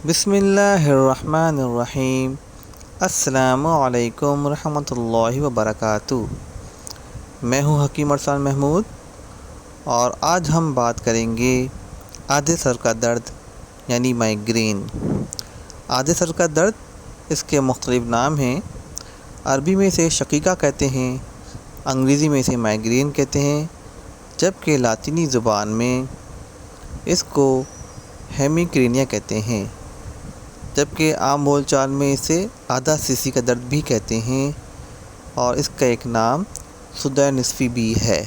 بسم اللہ الرحمن الرحیم۔ السلام علیکم ورحمۃ اللہ وبرکاتہ۔ میں ہوں حکیم ارسلان محمود، اور آج ہم بات کریں گے آدھے سر کا درد یعنی مائیگرین۔ آدھے سر کا درد، اس کے مختلف نام ہیں۔ عربی میں اسے شقیقہ کہتے ہیں، انگریزی میں اسے مائیگرین کہتے ہیں، جبکہ لاطینی زبان میں اس کو ہیمیکرینیا کہتے ہیں، جبکہ عام بول چال میں اسے آدھا سیسی کا درد بھی کہتے ہیں، اور اس کا ایک نام صداع نصفی بھی ہے۔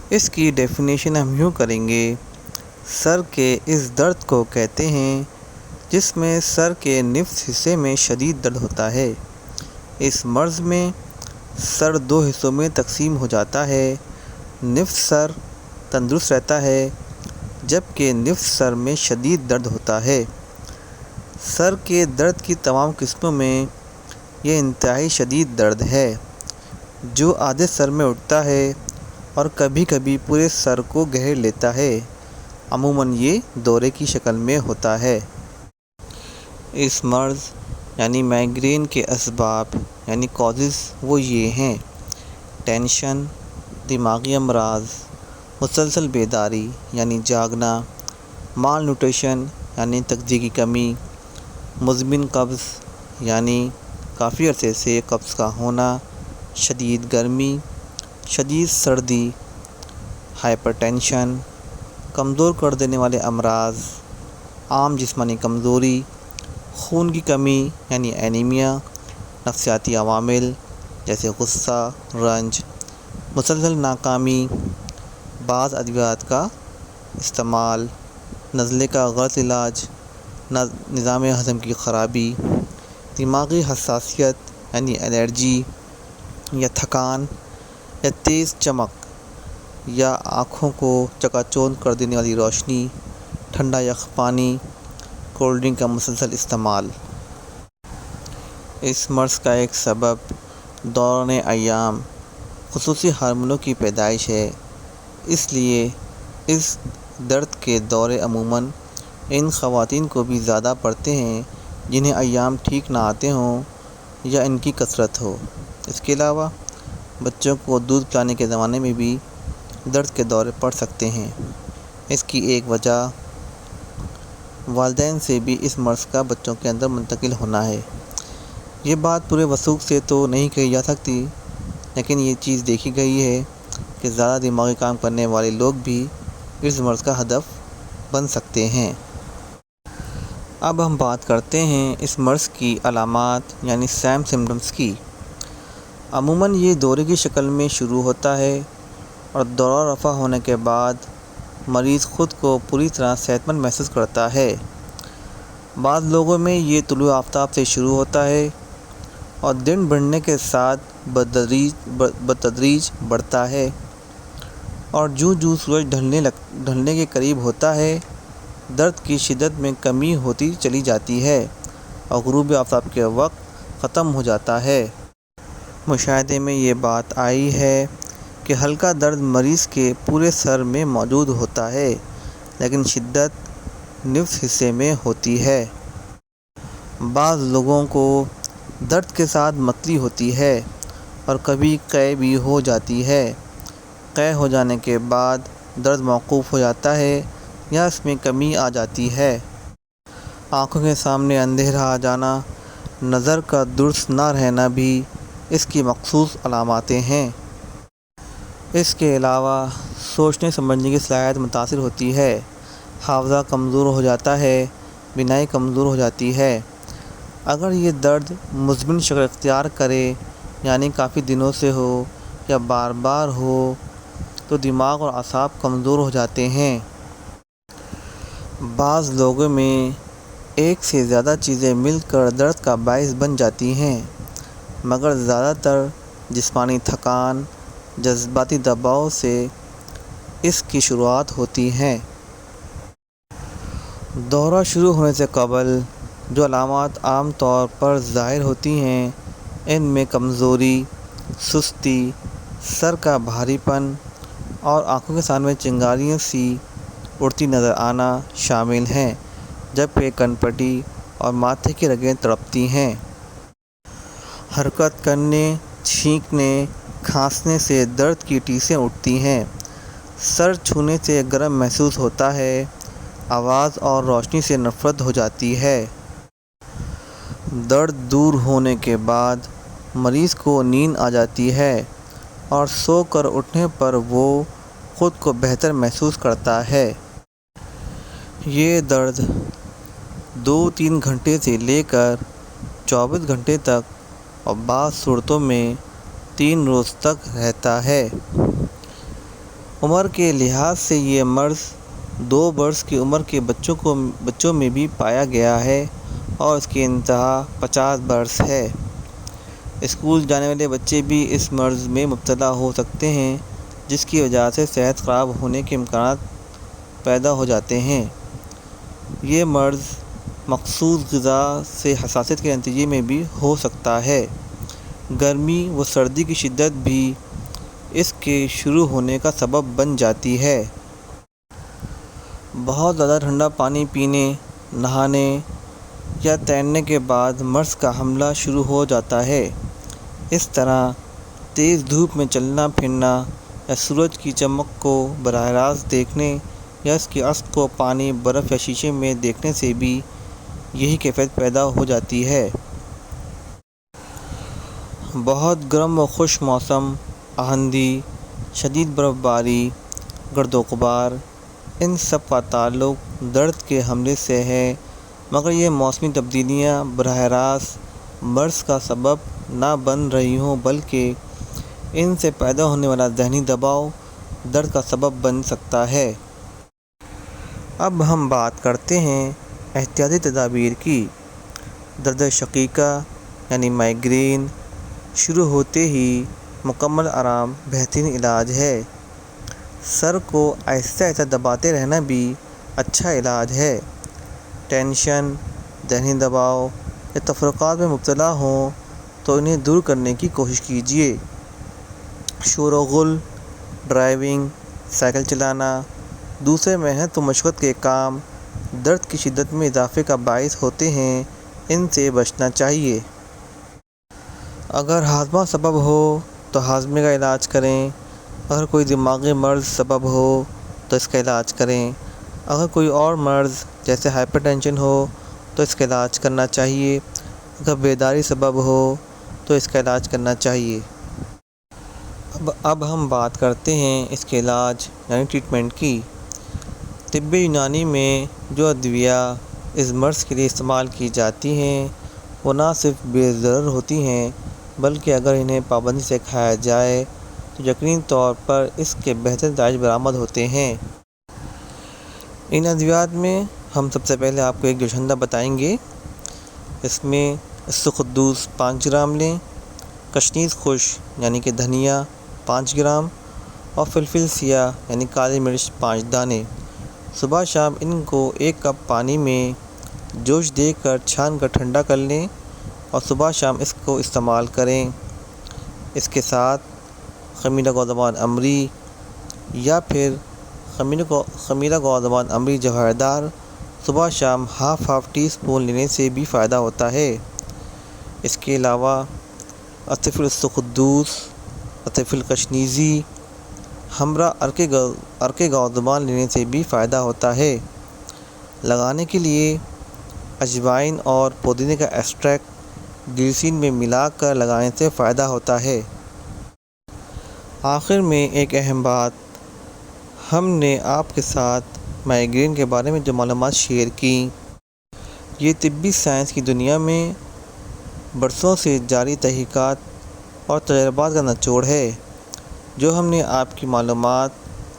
اس کی ڈیفینیشن ہم یوں کریں گے: سر کے اس درد کو کہتے ہیں جس میں سر کے نصف حصے میں شدید درد ہوتا ہے۔ اس مرض میں سر دو حصوں میں تقسیم ہو جاتا ہے۔ نصف سر تندرست رہتا ہے، جبکہ نصف سر میں شدید درد ہوتا ہے۔ سر کے درد کی تمام قسموں میں یہ انتہائی شدید درد ہے، جو آدھے سر میں اٹھتا ہے اور کبھی کبھی پورے سر کو گھیر لیتا ہے۔ عموماً یہ دورے کی شکل میں ہوتا ہے۔ اس مرض یعنی مائیگرین کے اسباب یعنی کازز وہ یہ ہیں: ٹینشن، دماغی امراض، مسلسل بیداری یعنی جاگنا، مال نیوٹریشن یعنی تغذیے کی کمی، مزمن قبض یعنی کافی عرصے سے قبض کا ہونا، شدید گرمی، شدید سردی، ہائپر ٹینشن، کمزور کر دینے والے امراض، عام جسمانی کمزوری، خون کی کمی یعنی اینیمیا، نفسیاتی عوامل جیسے غصہ، رنج، مسلسل ناکامی، بعض ادویات کا استعمال، نزلے کا غلط علاج، نظام ہضم کی خرابی، دماغی حساسیت یعنی الرجی یا تھکان یا تیز چمک یا آنکھوں کو چکا چوندھ کر دینے والی روشنی، ٹھنڈا یخ پانی، کولڈ ڈرنک کا مسلسل استعمال۔ اس مرض کا ایک سبب دوران ایام خصوصی ہارمونوں کی پیدائش ہے۔ اس لیے اس درد کے دورے عموماً ان خواتین کو بھی زیادہ پڑتے ہیں جنہیں ایام ٹھیک نہ آتے ہوں یا ان کی کثرت ہو۔ اس کے علاوہ بچوں کو دودھ پلانے کے زمانے میں بھی درد کے دورے پڑ سکتے ہیں۔ اس کی ایک وجہ والدین سے بھی اس مرض کا بچوں کے اندر منتقل ہونا ہے۔ یہ بات پورے وثوق سے تو نہیں کہی جا سکتی، لیکن یہ چیز دیکھی گئی ہے کہ زیادہ دماغی کام کرنے والے لوگ بھی اس مرض کا ہدف بن سکتے ہیں۔ اب ہم بات کرتے ہیں اس مرض کی علامات یعنی سمپٹمز کی۔ عموماً یہ دورے کی شکل میں شروع ہوتا ہے، اور دورہ رفع ہونے کے بعد مریض خود کو پوری طرح صحت مند محسوس کرتا ہے۔ بعض لوگوں میں یہ طلوع آفتاب سے شروع ہوتا ہے اور دن بڑھنے کے ساتھ بتدریج بڑھتا ہے، اور جوں سورج ڈھلنے کے قریب ہوتا ہے درد کی شدت میں کمی ہوتی چلی جاتی ہے اور غروب آفتاب کے وقت ختم ہو جاتا ہے۔ مشاہدے میں یہ بات آئی ہے کہ ہلکا درد مریض کے پورے سر میں موجود ہوتا ہے، لیکن شدت نصف حصے میں ہوتی ہے۔ بعض لوگوں کو درد کے ساتھ متلی ہوتی ہے اور کبھی قے بھی ہو جاتی ہے۔ قے ہو جانے کے بعد درد موقوف ہو جاتا ہے یا اس میں کمی آ جاتی ہے۔ آنکھوں کے سامنے اندھیرا آ جانا، نظر کا درست نہ رہنا بھی اس کی مخصوص علاماتیں ہیں۔ اس کے علاوہ سوچنے سمجھنے کی صلاحیت متاثر ہوتی ہے، حافظہ کمزور ہو جاتا ہے، بینائی کمزور ہو جاتی ہے۔ اگر یہ درد مزمن شکل اختیار کرے یعنی کافی دنوں سے ہو یا بار بار ہو تو دماغ اور اعصاب کمزور ہو جاتے ہیں۔ بعض لوگوں میں ایک سے زیادہ چیزیں مل کر درد کا باعث بن جاتی ہیں، مگر زیادہ تر جسمانی تھکان، جذباتی دباؤ سے اس کی شروعات ہوتی ہے۔ دورہ شروع ہونے سے قبل جو علامات عام طور پر ظاہر ہوتی ہیں، ان میں کمزوری، سستی، سر کا بھاری پن اور آنکھوں کے سامنے چنگاریاں سی اڑتی نظر آنا شامل ہیں۔ جبکہ کنپٹی اور ماتھے کی رگیں تڑپتی ہیں۔ حرکت کرنے، چھینکنے، کھانسنے سے درد کی ٹیسیں اٹھتی ہیں۔ سر چھونے سے گرم محسوس ہوتا ہے۔ آواز اور روشنی سے نفرت ہو جاتی ہے۔ درد دور ہونے کے بعد مریض کو نیند آ جاتی ہے اور سو کر اٹھنے پر وہ خود کو بہتر محسوس کرتا ہے۔ یہ درد 2-3 گھنٹے سے لے کر 24 گھنٹے تک اور بعض صورتوں میں 3 روز تک رہتا ہے۔ عمر کے لحاظ سے یہ مرض 2 برس کی عمر کے بچوں میں بھی پایا گیا ہے اور اس کی انتہا 50 برس ہے۔ اسکول جانے والے بچے بھی اس مرض میں مبتلا ہو سکتے ہیں، جس کی وجہ سے صحت خراب ہونے کے امکانات پیدا ہو جاتے ہیں۔ یہ مرض مخصوص غذا سے حساسیت کے نتیجے میں بھی ہو سکتا ہے۔ گرمی و سردی کی شدت بھی اس کے شروع ہونے کا سبب بن جاتی ہے۔ بہت زیادہ ٹھنڈا پانی پینے، نہانے یا تیرنے کے بعد مرض کا حملہ شروع ہو جاتا ہے۔ اس طرح تیز دھوپ میں چلنا پھرنا یا سورج کی چمک کو براہ راست دیکھنے یا اس کے عکس کو پانی، برف یا شیشے میں دیکھنے سے بھی یہی کیفیت پیدا ہو جاتی ہے۔ بہت گرم و خشک موسم، آندھی، شدید برف باری، گرد و غبار، ان سب کا تعلق درد کے حملے سے ہے، مگر یہ موسمی تبدیلیاں براہ راست مرض کا سبب نہ بن رہی ہوں، بلکہ ان سے پیدا ہونے والا ذہنی دباؤ درد کا سبب بن سکتا ہے۔ اب ہم بات کرتے ہیں احتیاطی تدابیر کی۔ درد شقیقہ یعنی مائیگرین شروع ہوتے ہی مکمل آرام بہترین علاج ہے۔ سر کو آہستہ آہستہ دباتے رہنا بھی اچھا علاج ہے۔ ٹینشن، ذہنی دباؤ یا تفرقات میں مبتلا ہوں تو انہیں دور کرنے کی کوشش کیجیے۔ شور و غل، ڈرائیونگ، سائیکل چلانا، دوسرے محنت و مشقت کے کام درد کی شدت میں اضافے کا باعث ہوتے ہیں، ان سے بچنا چاہیے۔ اگر ہاضمہ سبب ہو تو ہاضمے کا علاج کریں۔ اگر کوئی دماغی مرض سبب ہو تو اس کا علاج کریں۔ اگر کوئی اور مرض جیسے ہائپر ٹینشن ہو تو اس کا علاج کرنا چاہیے۔ اگر بیداری سبب ہو تو اس کا علاج کرنا چاہیے۔ اب ہم بات کرتے ہیں اس کے علاج یعنی ٹریٹمنٹ کی۔ طب یونانی میں جو ادویہ اس مرض کے لیے استعمال کی جاتی ہیں وہ نہ صرف بے ضرر ہوتی ہیں بلکہ اگر انہیں پابندی سے کھایا جائے تو یقینی طور پر اس کے بہتر نتائج برآمد ہوتے ہیں۔ ان ادویات میں ہم سب سے پہلے آپ کو ایک جوشندہ بتائیں گے۔ اس میں اسقدوس 5 گرام لیں، کشنیز خشک یعنی کہ دھنیا 5 گرام اور فلفل سیاہ یعنی کالی مرچ 5 دانے۔ صبح شام ان کو 1 کپ پانی میں جوش دے کر چھان کر ٹھنڈا کر لیں اور صبح شام اس کو استعمال کریں۔ اس کے ساتھ خمیرہ گوزمان امری یا پھر خمیرہ گوزمان امری جوہردار صبح شام ہاف ٹی اسپون لینے سے بھی فائدہ ہوتا ہے۔ اس کے علاوہ عطف السقدوس، عطف الکشنیزی، ہمراہ عرق گوزمان لینے سے بھی فائدہ ہوتا ہے۔ لگانے کے لیے اجوائن اور پودینے کا ایکسٹریکٹ گلیسرین میں ملا کر لگانے سے فائدہ ہوتا ہے۔ آخر میں ایک اہم بات، ہم نے آپ کے ساتھ مائیگرین کے بارے میں جو معلومات شیئر کیں یہ طبی سائنس کی دنیا میں برسوں سے جاری تحقیقات اور تجربات کا نچوڑ ہے جو ہم نے آپ کی معلومات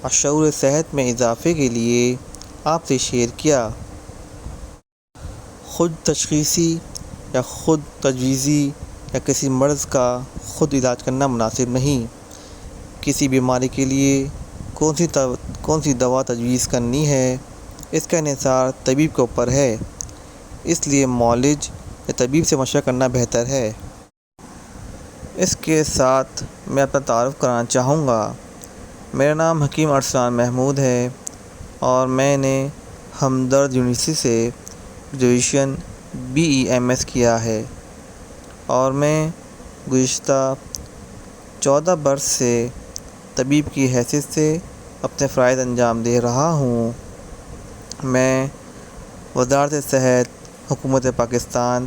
اور شعور صحت میں اضافے کے لیے آپ سے شیئر کیا۔ خود تشخیصی یا خود تجویزی یا کسی مرض کا خود علاج کرنا مناسب نہیں۔ کسی بیماری کے لیے کون سی دوا تجویز کرنی ہے اس کا انحصار طبیب کے اوپر ہے، اس لیے معالج یا طبیب سے مشورہ کرنا بہتر ہے۔ اس کے ساتھ میں اپنا تعارف کرانا چاہوں گا۔ میرا نام حکیم ارسلان محمود ہے اور میں نے ہمدرد یونیورسٹی سے گریجویشن BEMS کیا ہے اور میں گزشتہ 14 برس سے طبیب کی حیثیت سے اپنے فرائض انجام دے رہا ہوں۔ میں وزارت صحت حکومت پاکستان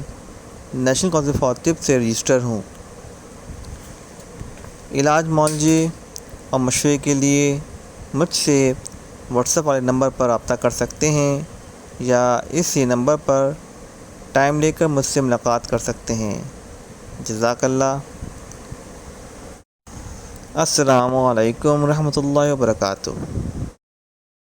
نیشنل کونسل فار طب سے رجسٹر ہوں۔ علاج معالجے اور مشورے کے لیے مجھ سے واٹس ایپ والے نمبر پر رابطہ کر سکتے ہیں یا اسی نمبر پر ٹائم لے کر مجھ سے ملاقات کر سکتے ہیں۔ جزاک اللہ۔ السلام علیکم ورحمۃ اللہ وبرکاتہ۔